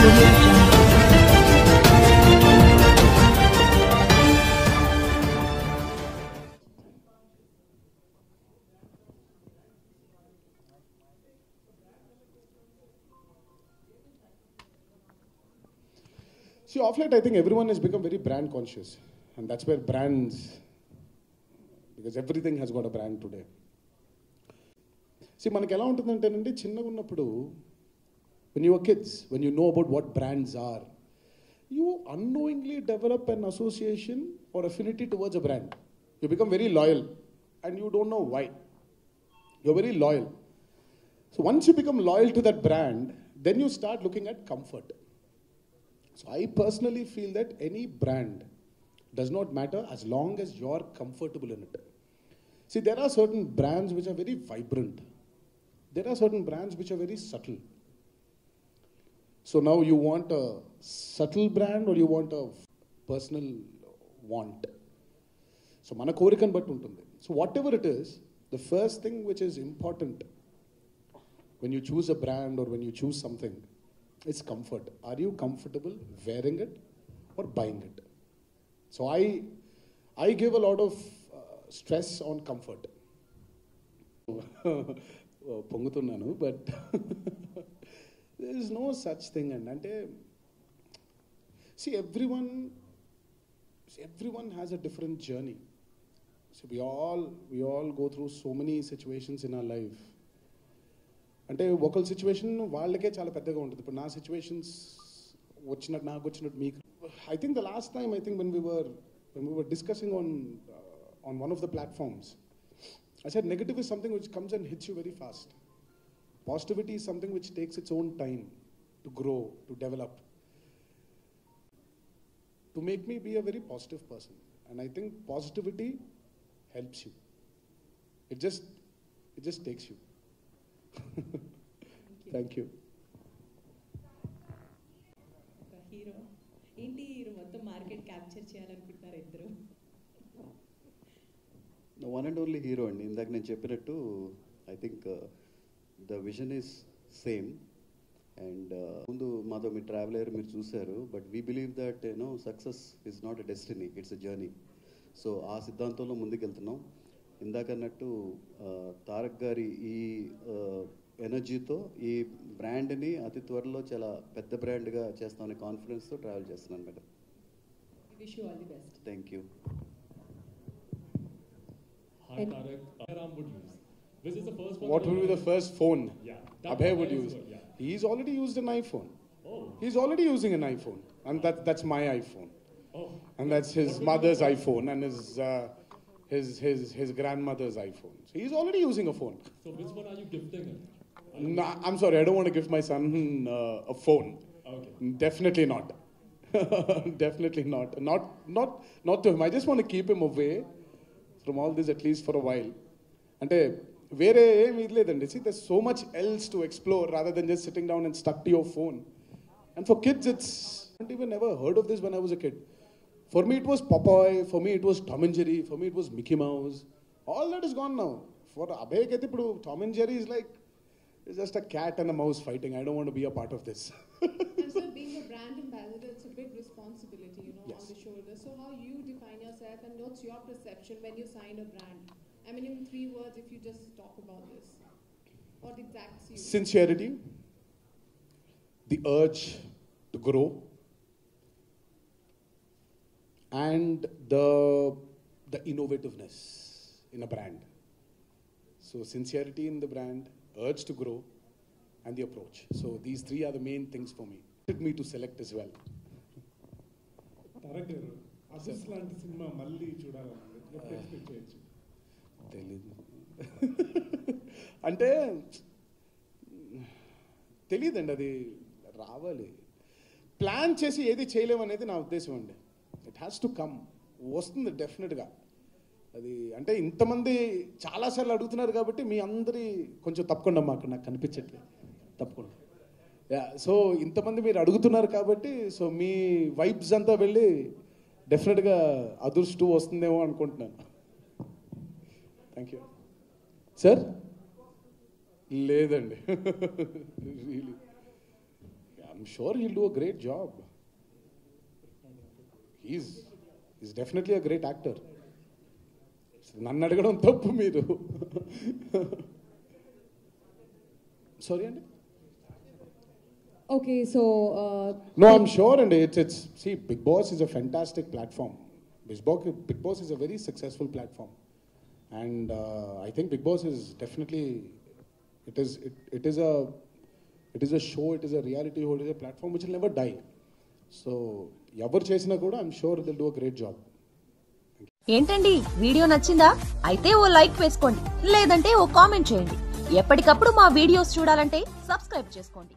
Audio Jungle. See, of late, I think everyone has become very brand conscious. And that's where brands, because everything has got a brand today. See, మనకి ఎలా ఉంటుందంటేనండి చిన్నగా ఉన్నప్పుడు when you were kids, when you know about what brands are, you unknowingly develop an association or affinity towards a brand. You become very loyal and you don't know why. You're very loyal. So once you become loyal to that brand, then you start looking at comfort. So I personally feel that any brand does not matter as long as you're comfortable in it. See, there are certain brands which are very vibrant. There are certain brands which are very subtle. So now you want a subtle brand or you want a personal want. So mana korikan batti untundi. So whatever it is, the first thing which is important when you choose a brand or when you choose something, it's comfort. Are you comfortable wearing it or buying it? So I give a lot of stress on comfort. పొంగుతున్నాను but there is no such thing and ante see everyone has a different journey. So we all go through so many situations in our life. అంటే ఒకళ్ళ situation వాళ్ళకే చాలా పెద్దగా ఉంటుంది. ఇప్పుడు నా situations నాకు వచ్చినట్టు మీకు I think the last time I think when we were discussing on one of the platforms, I said negative is something which comes and hits you very fast. Positivity is something which takes its own time to grow, to develop, to make me be a very positive person. And I think positivity helps you. It just takes you. Thank you. Hero ఏంటి hero మొత్తం market capture చేయాలనుకుంటున్నారు ఇద్దరు? One and only hero అండి. ఇందాక నేను చెప్పినట్టు I think the vision is same. And ముందు మాతో మీ ట్రావెలర్ మీరు చూశారు. But we believe that success is not a destiny, it's a journey. So ఆ సిద్ధాంతంలో ముందుకెళ్తున్నాం. ఇందాకన్నట్టు తారక్ గారి ఈ ఎనర్జీతో ఈ బ్రాండ్ని అతి త్వరలో చాలా పెద్ద బ్రాండ్గా చేస్తామనే కాన్ఫిడెన్స్తో ట్రావెల్ చేస్తున్నాను madam. Wish you all the best. Thank you. Hi Tarak, Ram would use. This is the first one. What will be the first phone Abhay would use? Yeah. He's already used an iPhone. Oh. He's already using an iPhone. And that's my iPhone. Oh. And that's his mother's iPhone and his grandmother's iPhone. So he's already using a phone. So which one are you gifting him? No, I'm sorry, I don't want to give my son a phone. Okay. Definitely not. Definitely not. Not to him. I just want to keep him away from all this at least for a while. Ante vere em idledandi. See, there's so much else to explore rather than just sitting down and stuck to your phone. And for kids, I haven't even ever heard of this when I was a kid. For me, it was Popeye. For me, it was Tom and Jerry. For me, it was Mickey Mouse. All that is gone now. For Abhay Kete, Tom and Jerry is like, it's just a cat and a mouse fighting. I don't want to be a part of this. And so being a brand ambassador, it's a big responsibility, Yes. on the shoulders. So how you define yourself and what's your perception when you sign a brand? I mean, in 3 words, if you just talk about this, what exacts you? Sincerity, the urge to grow, and the innovativeness in a brand. So sincerity in the brand, urge to grow, and the approach. So these 3 are the main things for me. It took me to select as well. Tarak గారు, అసిస్ లాంటి cinema మళ్ళీ చూడాలని ఎప్పుడు expect చేయొచ్చు? తెలీదు అంటే తెలియదండి, అది రావాలి. ప్లాన్ చేసి ఏది చేయలేమనేది నా ఉద్దేశం అండి. It has to come. వస్తుంది డెఫినెట్గా. అది అంటే ఇంతమంది చాలాసార్లు అడుగుతున్నారు కాబట్టి మీ అందరి కొంచెం తప్పకుండా మాకు నాకు కనిపించట్లేదు తప్పకుండా. సో ఇంతమంది మీరు అడుగుతున్నారు కాబట్టి సో మీ వైబ్స్ అంతా వెళ్ళి డెఫినెట్గా అదుర్స్ 2 వస్తుందేమో అనుకుంటున్నాను. Thank you sir. లేదండి really I'm sure he'll do a great job. He's definitely a great actor. నన్ను అడగడం తప్పు మీరు. Sorry, అండి. Okay, so No, I'm sure, and it's see, Big Boss is a fantastic platform. Big Boss is a very successful platform, and I think Big Boss is definitely it is a show, it is a reality show, it is a platform which will never die. So ఎవరు చేసినా కూడా I'm sure they'll do a great job. ఏంటండి video నచ్చిందా? అయితే ఓ like వేసుకోండి, లేదంటే ఓ comment చేయండి. ఎప్పటికప్పుడు మా వీడియోస్ చూడాలంటే సబ్స్క్రైబ్ చేసుకోండి.